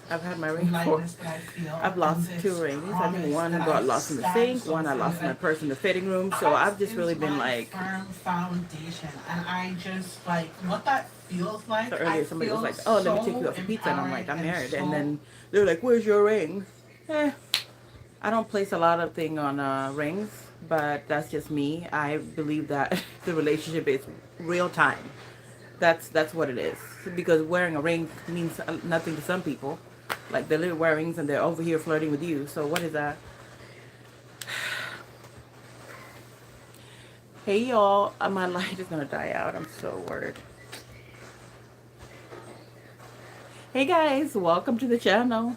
I've had my ring for. lightness that I feel, I've and lost two this rings. I think promise one that I got lost in the stand sink. so One I firm lost in my in. purse in the fitting room. So Christ I've just really is been my like. firm foundation, and I just like what that feels So like. I earlier somebody was feel like, "Oh, let me take you so out for pizza," and I'm like, empowering "I'm and married." And so then they're like, "Where's your ring?" Eh, I don't place a lot of thing on rings, but that's just me. I believe that the relationship is real time. That's what it is. Because wearing a ring means nothing to some people. Like they're little wearing rings and they're over here flirting with you. So what is that? Hey y'all, my light is gonna die out. I'm so worried. Hey guys, welcome to the channel.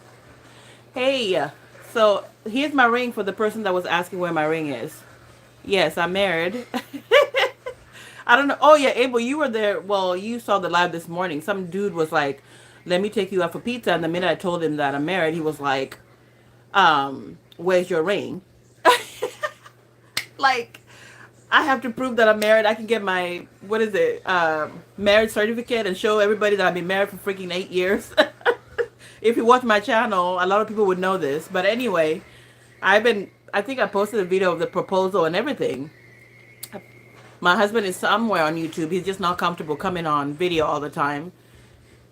Hey, so here's my ring for the person that was asking where my ring is. Yes, I'm married. I don't know. Oh yeah, Abel, you were there. Well, you saw the live this morning. Some dude was like, "Let me take you out for pizza," and the minute I told him that I'm married, he was like, "Where's your ring?" Like, I have to prove that I'm married. I can get my what is it, marriage certificate and show everybody that I've been married for freaking 8 years. If you watch my channel, a lot of people would know this. But anyway, I think I posted a video of the proposal and everything. My husband is somewhere on YouTube. He's just not comfortable coming on video all the time.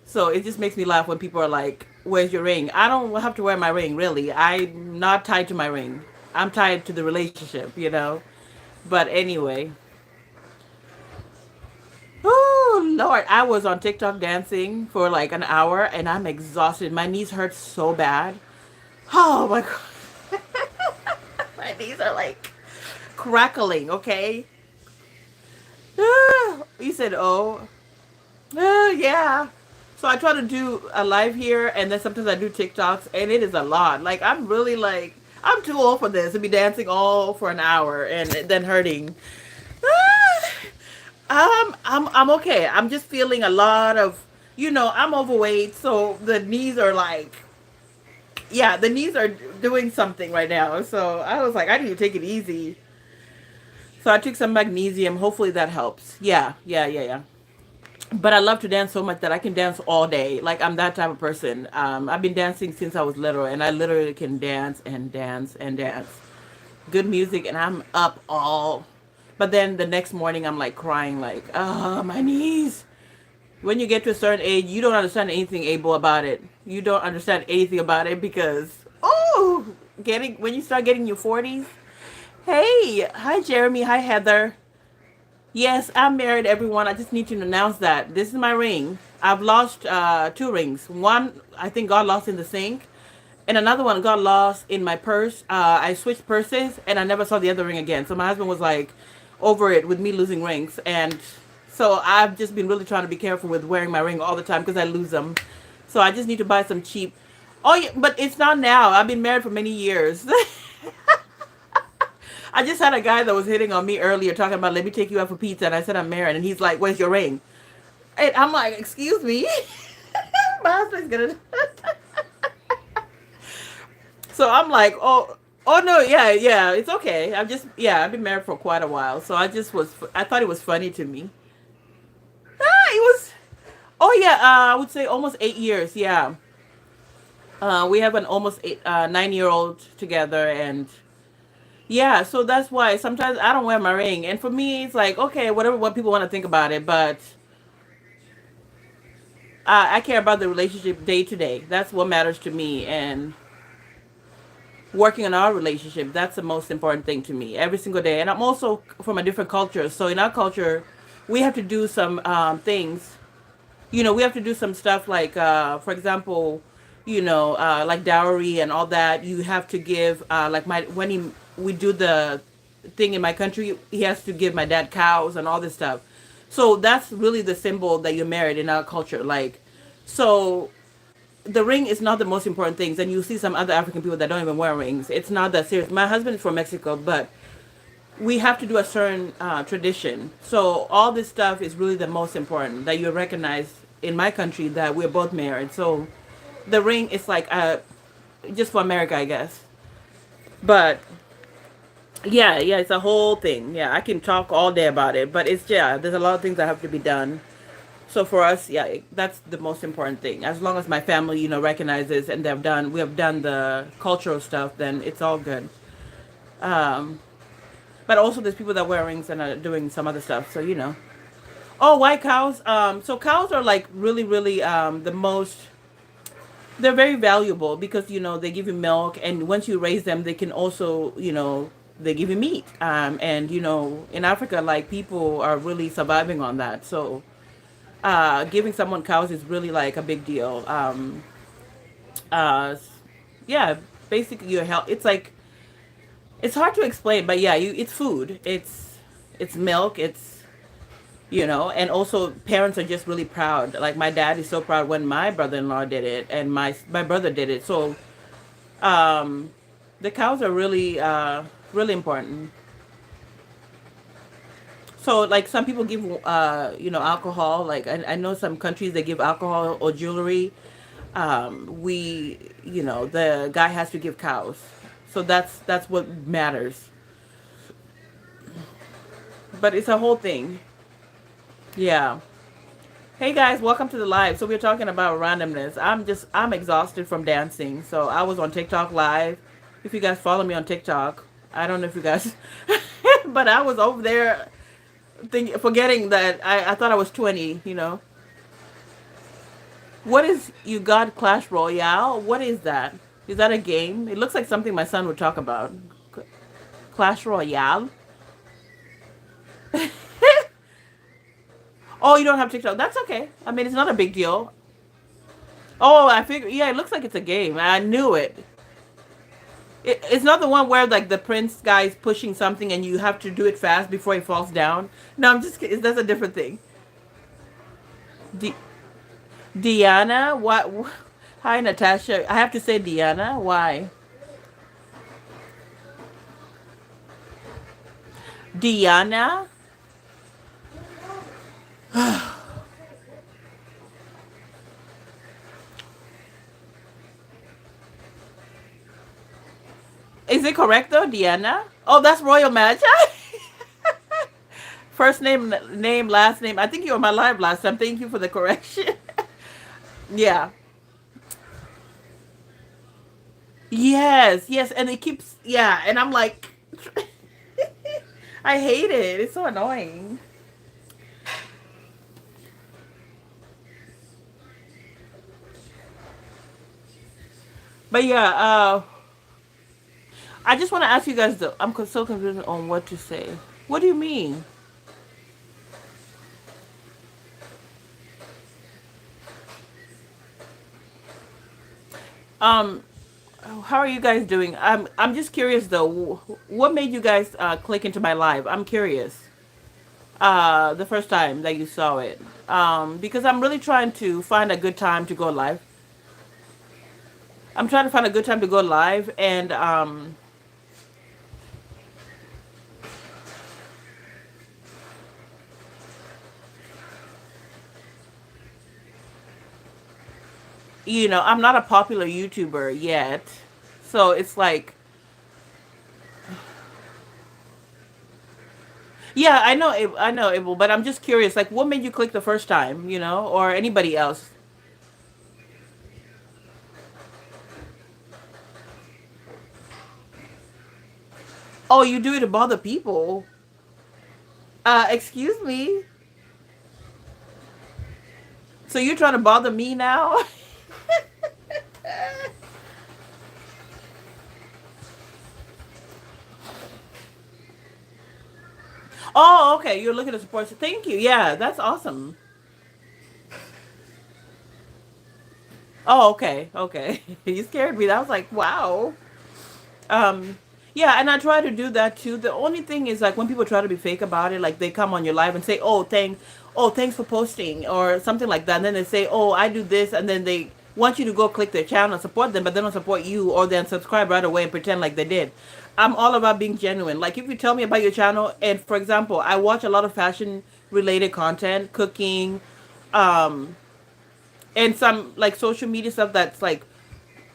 So it just makes me laugh when people are like, "Where's your ring?" I don't have to wear my ring, really. I'm not tied to my ring. I'm tied to the relationship, you know? But anyway. Oh, Lord. I was on TikTok dancing for like an hour and I'm exhausted. My knees hurt so bad. Oh, my God. My knees are like crackling, okay? You said, oh. Yeah. So I try to do a live here, and then sometimes I do TikToks, and it is a lot. Like I'm really like I'm too old for this to be dancing all for an hour and then hurting. I'm okay. I'm just feeling a lot of, I'm overweight, so the knees are like, yeah, the knees are doing something right now. So I was like, I need to take it easy. So I took some magnesium. Hopefully that helps. Yeah, yeah, yeah, yeah. But I love to dance so much that I can dance all day. Like I'm that type of person. I've been dancing since I was little, and I literally can dance and dance and dance. Good music, and I'm up all. But then the next morning, I'm like crying, like, oh, my knees. When you get to a certain age, you don't understand anything able about it. You don't understand anything about it because, oh, getting when you start getting your 40s. Hey, hi Jeremy, hi Heather. Yes, I'm married, everyone. I just need to announce that this is my ring. I've lost two rings. One, I think, got lost in the sink, and another one got lost in my purse. I switched purses, and I never saw the other ring again. So my husband was like over it with me losing rings, and so I've just been really trying to be careful with wearing my ring all the time because I lose them. So I just need to buy some cheap. Oh yeah, but it's not now. I've been married for many years. I just had a guy that was hitting on me earlier talking about let me take you out for pizza and I said I'm married and he's like, "Where's your ring?" And I'm like, "Excuse me?" My husband's gonna So I'm like, oh no, yeah, yeah, it's okay. I've been married for quite a while. So I thought it was funny to me. It was oh yeah, I would say almost 8 years, yeah. We have an almost 9-year-old together and yeah, so that's why sometimes I don't wear my ring. And for me, it's like, okay, whatever what people want to think about it, but I care about the relationship day to day. That's what matters to me. And working on our relationship, that's the most important thing to me every single day. And I'm also from a different culture. So in our culture, we have to do some things. We have to do some stuff like, for example, like dowry and all that. You have to give, like we do the thing in my country, he has to give my dad cows and all this stuff. So that's really the symbol that you're married in our culture. Like, so the ring is not the most important things. And you see some other African people that don't even wear rings. It's not that serious. My husband is from Mexico, but we have to do a certain tradition. So all this stuff is really the most important that you recognize in my country that we're both married. So the ring is like just for America, I guess. But yeah, yeah, it's a whole thing. Yeah, I can talk all day about it, but it's yeah, there's a lot of things that have to be done. So for us, yeah, that's the most important thing. As long as my family, recognizes and we have done the cultural stuff, then it's all good. Um, but also there's people that wear rings and are doing some other stuff. So oh, white cows. So cows are like really, really the most. They're very valuable because they give you milk, and once you raise them, they can also they give you meat. And in Africa, like people are really surviving on that. So giving someone cows is really like a big deal. Uh, yeah, basically your health. It's like it's hard to explain, but yeah, it's food. It's milk. And also parents are just really proud. Like my dad is so proud when my brother-in-law did it and my brother did it. So um, the cows are really really important. So like some people give alcohol. Like I know some countries they give alcohol or jewelry. We the guy has to give cows. So that's what matters. But it's a whole thing. Yeah. Hey guys, welcome to the live. So we're talking about randomness. I'm exhausted from dancing. So I was on TikTok live. If you guys follow me on TikTok, I don't know if you guys but I was over there forgetting that I thought I was 20. What is you got Clash Royale? What is that? Is that a game? It looks like something my son would talk about. Clash Royale? Oh, you don't have TikTok. That's okay. I mean, it's not a big deal. Oh, I figured. Yeah, it looks like it's a game. I knew it. It's not the one where like the prince guy is pushing something and you have to do it fast before he falls down. No, I'm just kidding. That's a different thing. Di- Diana, what? Hi, Natasha. I have to say Diana. Why? Diana? Is it correct though, Diana? Oh, that's Royal Match. First name, last name. I think you were on my live last time. Thank you for the correction. Yeah. Yes, yes, and it keeps yeah, and I'm like I hate it. It's so annoying. But yeah, I just want to ask you guys though. So confused on what to say. What do you mean? Um, how are you guys doing? I'm just curious though. What made you guys click into my live? I'm curious. The first time that you saw it. Because I'm really trying to find a good time to go live. I'm trying to find a good time to go live, and I'm not a popular YouTuber yet, so it's like, yeah, I know it will, but I'm just curious, like, what made you click the first time, or anybody else? Oh, you do it to bother people. Excuse me. So you're trying to bother me now? Oh, okay. You're looking to support. Thank you. Yeah, that's awesome. Oh, okay, okay. You scared me. I was like, wow. Um, yeah, and I try to do that too. The only thing is like when people try to be fake about it, like they come on your live and say, oh, thanks for posting," or something like that. And then they say, "Oh, I do this," and then they want you to go click their channel and support them, but they don't support you, or then subscribe right away and pretend like they did. I'm all about being genuine. Like if you tell me about your channel, and for example, I watch a lot of fashion related content, cooking, um, and some like social media stuff that's like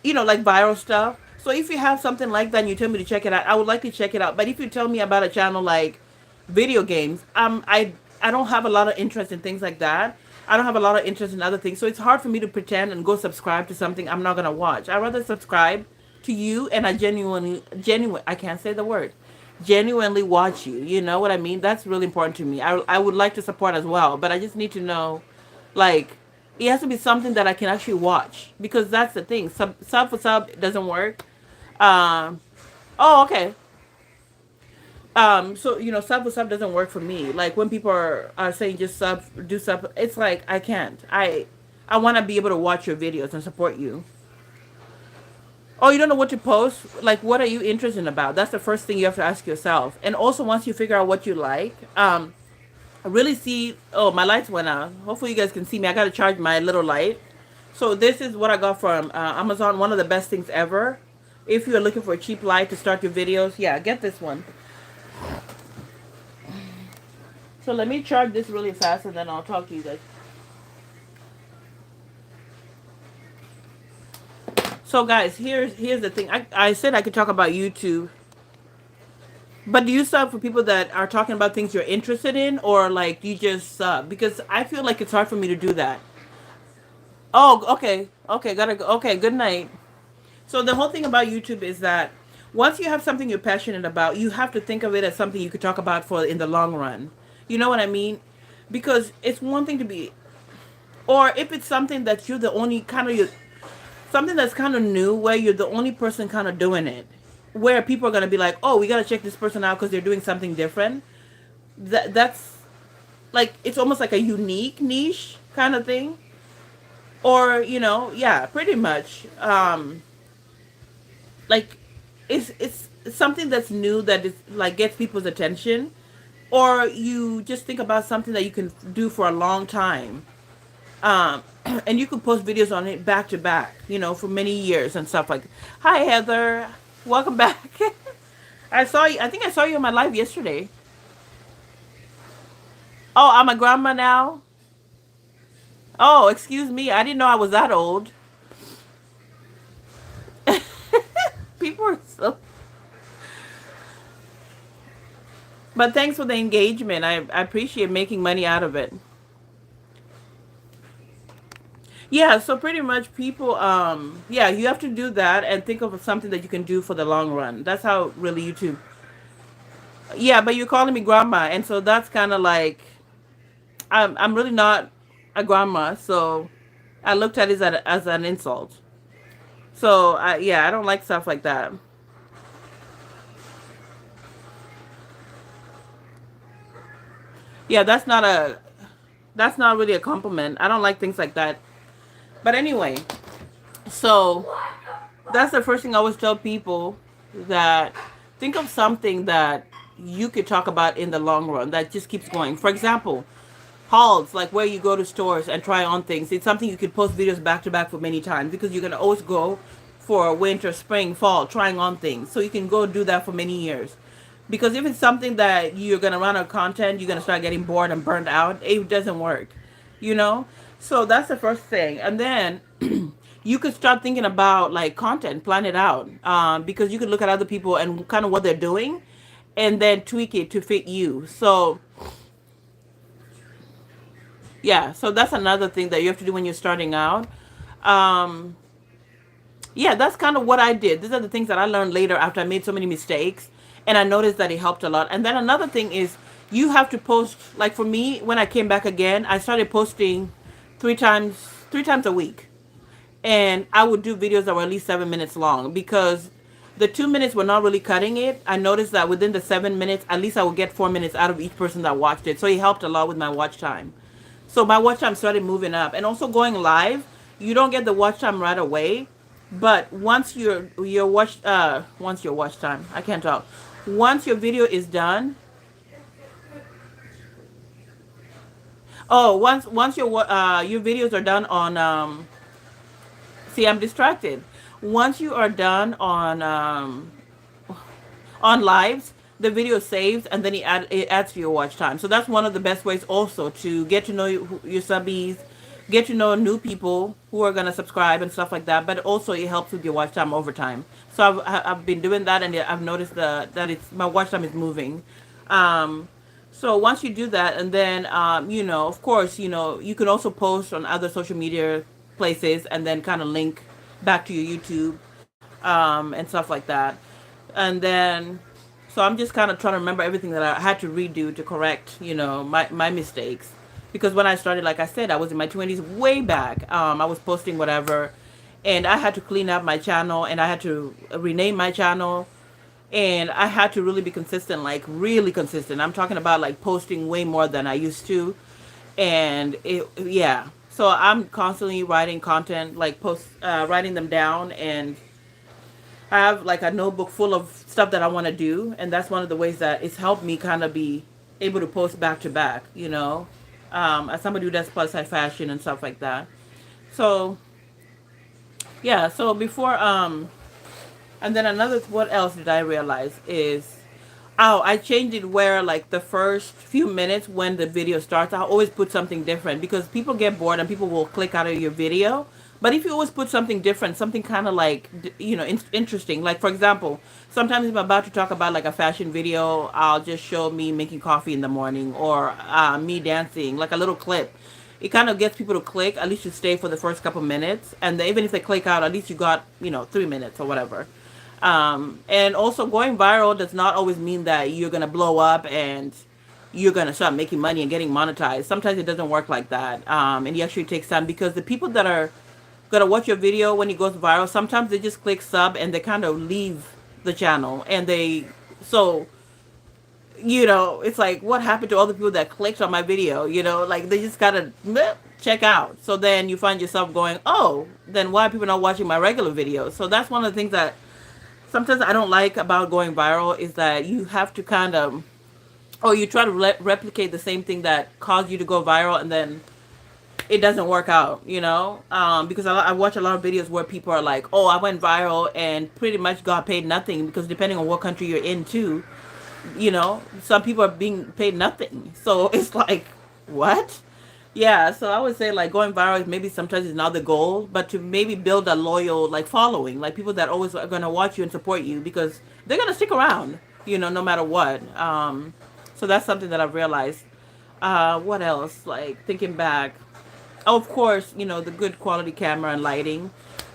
like viral stuff. So if you have something like that and you tell me to check it out, I would like to check it out. But if you tell me about a channel like video games, I don't have a lot of interest in things like that. I don't have a lot of interest in other things. So it's hard for me to pretend and go subscribe to something I'm not going to watch. I'd rather subscribe to you and I I can't say the word, genuinely watch you. You know what I mean? That's really important to me. I would like to support as well, but I just need to know, like, it has to be something that I can actually watch because that's the thing. Sub for sub doesn't work. Um, oh, okay. So sub with sub doesn't work for me. Like when people are saying just sub, do sub, it's like I can't. I want to be able to watch your videos and support you. Oh, you don't know what to post? Like, what are you interested about? That's the first thing you have to ask yourself. And also, once you figure out what you like, really see. Oh, my lights went out. Hopefully, you guys can see me. I got to charge my little light. So this is what I got from Amazon. One of the best things ever. If you're looking for a cheap light to start your videos, yeah, get this one. So let me charge this really fast and then I'll talk to you guys. So guys, here's the thing. I said I could talk about YouTube. But do you sub for people that are talking about things you're interested in or like do you just sub? Because I feel like it's hard for me to do that. Oh, okay. Okay, gotta go. Okay, good night. So the whole thing about YouTube is that once you have something you're passionate about, you have to think of it as something you could talk about for in the long run. You know what I mean? Because it's one thing to be, or if it's something that you're the only kind of something that's kind of new where you're the only person kind of doing it, where people are going to be like, oh, we got to check this person out because they're doing something different. That's like it's almost like a unique niche kind of thing, or yeah, pretty much. Like it's something that's new that is like gets people's attention, or you just think about something that you can do for a long time, and you can post videos on it back to back, for many years and stuff like. Hi Heather, welcome back. I saw you. I think I saw you in my live yesterday. Oh, I'm a grandma now. Oh, excuse me. I didn't know I was that old. People are so. But thanks for the engagement. I appreciate making money out of it. Yeah, so pretty much people yeah, you have to do that and think of something that you can do for the long run. That's how really YouTube. Yeah, but you're calling me grandma and so that's kind of like I'm really not a grandma, so I looked at it as an insult. So, yeah, I don't like stuff like that. Yeah, that's not really a compliment. I don't like things like that. But anyway, so that's the first thing I always tell people, that think of something that you could talk about in the long run that just keeps going. For example, hauls, like where you go to stores and try on things. It's something you could post videos back to back for many times because you're gonna always go for winter, spring, fall, trying on things. So you can go do that for many years. Because if it's something that you're gonna run out of content, you're gonna start getting bored and burned out. It doesn't work, you know. So that's the first thing, and then you could start thinking about like content, plan it out, because you could look at other people and kind of what they're doing, and then tweak it to fit you. So yeah, so that's another thing that you have to do when you're starting out. Um, yeah, that's kind of what I did. These are the things that I learned later after I made so many mistakes, and I noticed that it helped a lot. And then another thing is you have to post. Like for me, when I came back again, I started posting three times, three times a week, and I would do videos that were at least 7 minutes long because the 2 minutes were not really cutting it. I noticed that within the 7 minutes, at least I would get 4 minutes out of each person that watched it. So it helped a lot with my watch time. So my watch time started moving up, and also going live. You don't get the watch time right away, but once your watch time, I can't talk. Once your video is done, oh, once your videos are done on see, I'm distracted. Once you are done on lives, the video saves and then it adds to your watch time. So that's one of the best ways also to get to know your subbies, get to know new people who are gonna subscribe and stuff like that. But also it helps with your watch time over time. So I've been doing that and I've noticed that it's my watch time is moving. Um, So once you do that, and then of course, you can also post on other social media places, and then kind of link back to your YouTube, and stuff like that. And then, so I'm just kind of trying to remember everything that I had to redo to correct, my mistakes. Because when I started, like I said, I was in my 20s way back. I was posting whatever, and I had to clean up my channel, and I had to rename my channel, and I had to really be consistent, like really consistent. I'm talking about like posting way more than I used to, and yeah. So I'm constantly writing content, like writing them down, and I have like a notebook full of stuff that I want to do, and that's one of the ways that it's helped me kind of be able to post back to back. As somebody who does plus size fashion and stuff like that. So yeah. So before and then another, what else did I realize is, oh, I changed it where like the first few minutes when the video starts, I always put something different because people get bored and people will click out of your video. But if you always put something different, something kind of like, interesting. Like for example, sometimes if I'm about to talk about like a fashion video, I'll just show me making coffee in the morning, or me dancing, like a little clip. It kind of gets people to click. At least you stay for the first couple minutes, and even if they click out, at least you got 3 minutes or whatever. And also, going viral does not always mean that you're gonna blow up and you're gonna start making money and getting monetized. Sometimes it doesn't work like that, and it actually takes time because the people that are gonna watch your video when it goes viral, sometimes they just click sub and they kind of leave the channel, and so it's like, what happened to all the people that clicked on my video? Like they just gotta check out. So then you find yourself going, oh, then why are people not watching my regular videos? So that's one of the things that sometimes I don't like about going viral, is that you have to kind of, or you try to replicate the same thing that caused you to go viral, and then it doesn't work out, because I watch a lot of videos where people are like, oh, I went viral and pretty much got paid nothing, because depending on what country you're in too, some people are being paid nothing. So it's like, what? Yeah, so I would say like going viral is maybe sometimes is not the goal, but to maybe build a loyal like following, like people that always are gonna watch you and support you because they're gonna stick around, no matter what. So that's something that I've realized. What else? Like thinking back, oh, of course, the good quality camera and lighting.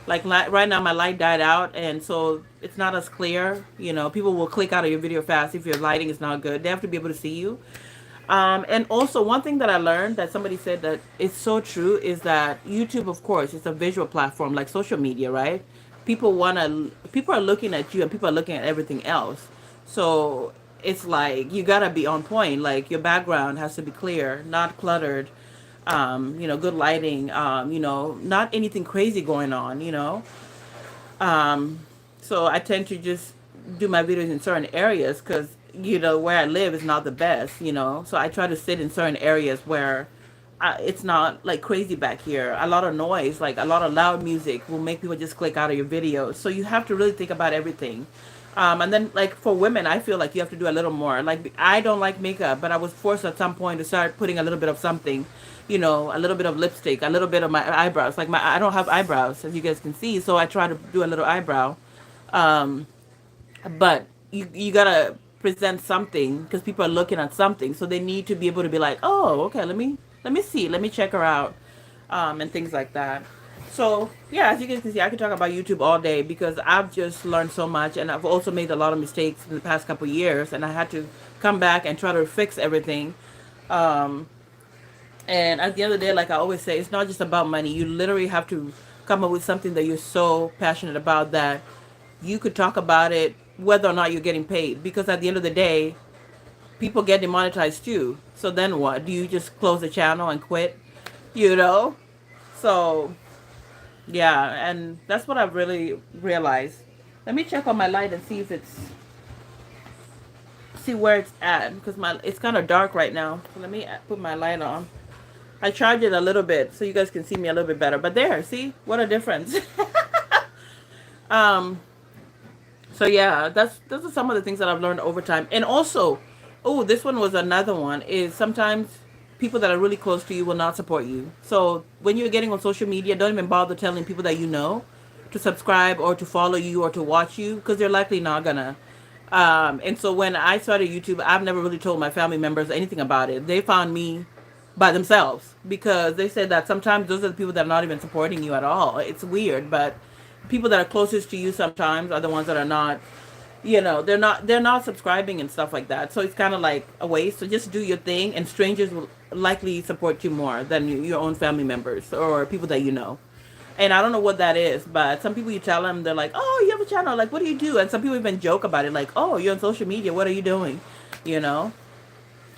Like right now, my light died out, and so it's not as clear. People will click out of your video fast if your lighting is not good. They have to be able to see you. And also, one thing that I learned that somebody said that is so true is that YouTube, of course, is a visual platform like social media, right? People are looking at you, and people are looking at everything else. So it's like you gotta be on point. Like your background has to be clear, not cluttered. Good lighting. Not anything crazy going on. So I tend to just do my videos in certain areas because where I live is not the best. So I try to sit in certain areas where it's not like crazy back here. A lot of noise, like a lot of loud music, will make people just click out of your videos. So you have to really think about everything. And then like for women, I feel like you have to do a little more. Like I don't like makeup, but I was forced at some point to start putting a little bit of something, a little bit of lipstick, a little bit of my eyebrows. Like I don't have eyebrows, as you guys can see, so I try to do a little eyebrow. Um, but you gotta present something because people are looking at something, so they need to be able to be like, oh, okay, let me see, let me check her out, and things like that. So yeah, as you guys can see, I could talk about YouTube all day because I've just learned so much, and I've also made a lot of mistakes in the past couple of years, and I had to come back and try to fix everything. Um, and at the end of the day, like I always say, it's not just about money. You literally have to come up with something that you're so passionate about that you could talk about it whether or not you're getting paid. Because at the end of the day, people get demonetized too. So then what? Do you just close the channel and quit? You know? So yeah, and that's what I've really realized. Let me check on my light and see if see where it's at because it's kind of dark right now. So let me put my light on. I charge it a little bit so you guys can see me a little bit better. But there, see what a difference. um. So yeah, those are some of the things that I've learned over time. And also, oh, this one was another one. Is sometimes people that are really close to you will not support you. So when you're getting on social media, don't even bother telling people that you know to subscribe or to follow you or to watch you because they're likely not gonna. And so when I started YouTube, I've never really told my family members anything about it. They found me by themselves because they said that sometimes those are the people that are not even supporting you at all. It's weird, but people that are closest to you sometimes are the ones that are not, they're not subscribing and stuff like that. So it's kind of like a waste. So just do your thing, and strangers will likely support you more than your own family members or people that you know. And I don't know what that is, but some people, you tell them, they're like, "Oh, you have a channel. Like, what do you do?" And some people even joke about it, like, "Oh, you're on social media. What are you doing?" You know.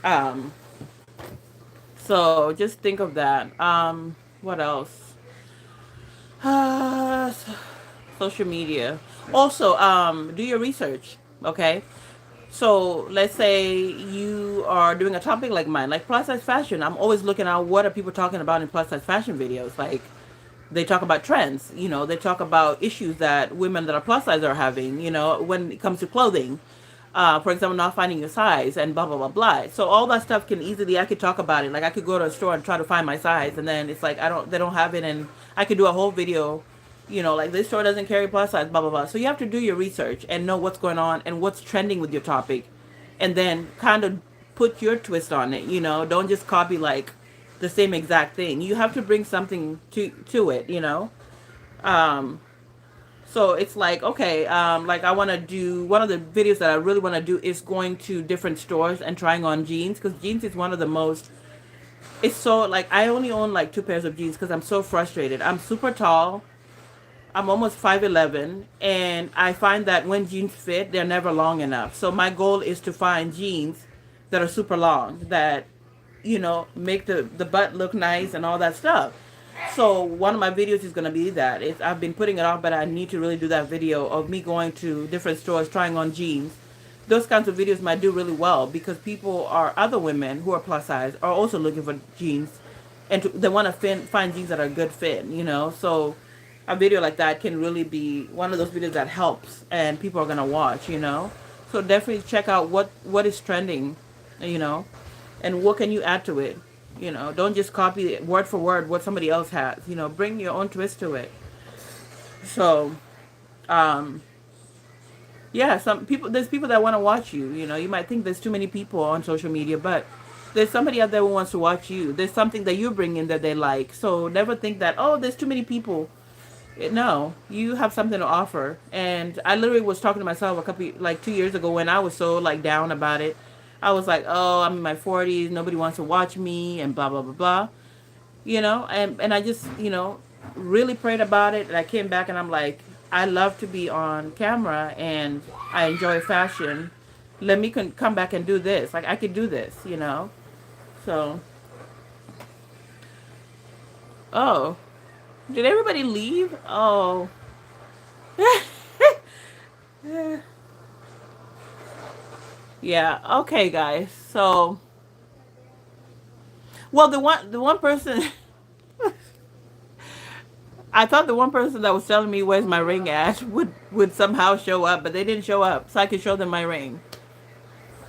Um. So just think of that. What else? Uh, social media. Also, do your research. Okay. So let's say you are doing a topic like mine, like plus size fashion. I'm always looking at what are people talking about in plus size fashion videos. Like they talk about trends, they talk about issues that women that are plus size are having, when it comes to clothing. For example, not finding your size and blah blah blah blah. So all that stuff can easily, I could talk about it. Like I could go to a store and try to find my size, and then it's like they don't have it, and I could do a whole video, like this store doesn't carry plus size, blah blah blah. So you have to do your research and know what's going on and what's trending with your topic, and then kind of put your twist on it. Don't just copy like the same exact thing. You have to bring something to it. Um, so it's like, okay, like I want to do one of the videos that I really want to do is going to different stores and trying on jeans, because jeans is one of the most. It's so like I only own like two pairs of jeans because I'm so frustrated. I'm super tall. I'm almost 5'11", and I find that when jeans fit, they're never long enough. So my goal is to find jeans that are super long, that make the butt look nice and all that stuff. So one of my videos is going to be that. I've been putting it off, but I need to really do that video of me going to different stores trying on jeans. Those kinds of videos might do really well because other women who are plus size are also looking for jeans, and they want to find jeans that are a good fit. So a video like that can really be one of those videos that helps and people are going to watch. So definitely check out what is trending, you know and what can you add to it. Don't just copy it word for word what somebody else has. Bring your own twist to it. So um yeah, there's people that want to watch you. You might think there's too many people on social media, but there's somebody out there who wants to watch you. There's something that you bring in that they like. So never think that, oh, there's too many people. No, you have something to offer. And I literally was talking to myself like 2 years ago when I was so like down about it. I was like, oh, I'm in my 40s. Nobody wants to watch me and blah, blah, blah, blah. And I just, really prayed about it. And I came back and I'm like, I love to be on camera and I enjoy fashion. Let me come back and do this. Like I could do this. So, oh, did everybody leave? Oh. Yeah, okay guys. So, well, the one person I thought the one person that was telling me where's my ring at would somehow show up, but they didn't show up, so I could show them my ring.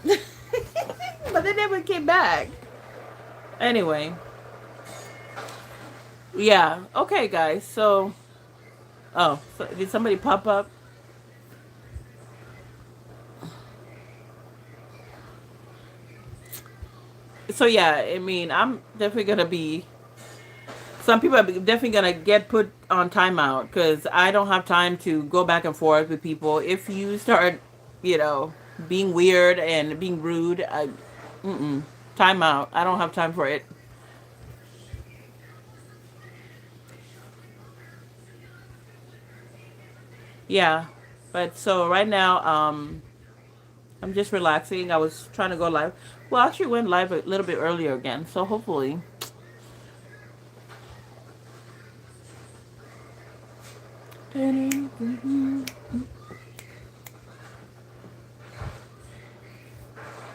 But they never came back. Anyway, yeah, okay guys. So, did somebody pop up? So yeah, I mean, I'm definitely gonna be. Some people are definitely gonna get put on timeout because I don't have time to go back and forth with people. If you start, being weird and being rude, timeout. I don't have time for it. Yeah, but so right now, I'm just relaxing. I was trying to go live. Well, I actually went live a little bit earlier again, so hopefully.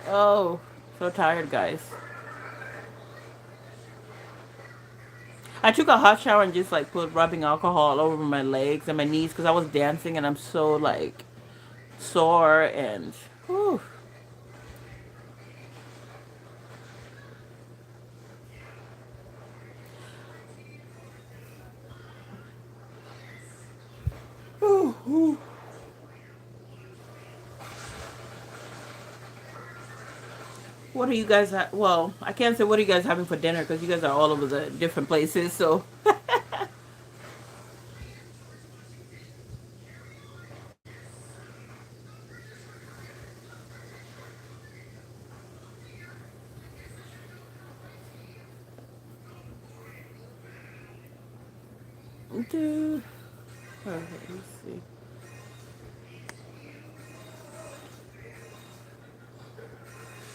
Oh, so tired, guys. I took a hot shower and just like put rubbing alcohol all over my legs and my knees because I was dancing and I'm so like sore and whew. What are you guys? Well, I can't say what are you guys having for dinner because you guys are all over the different places. So, dude. All right, let me see.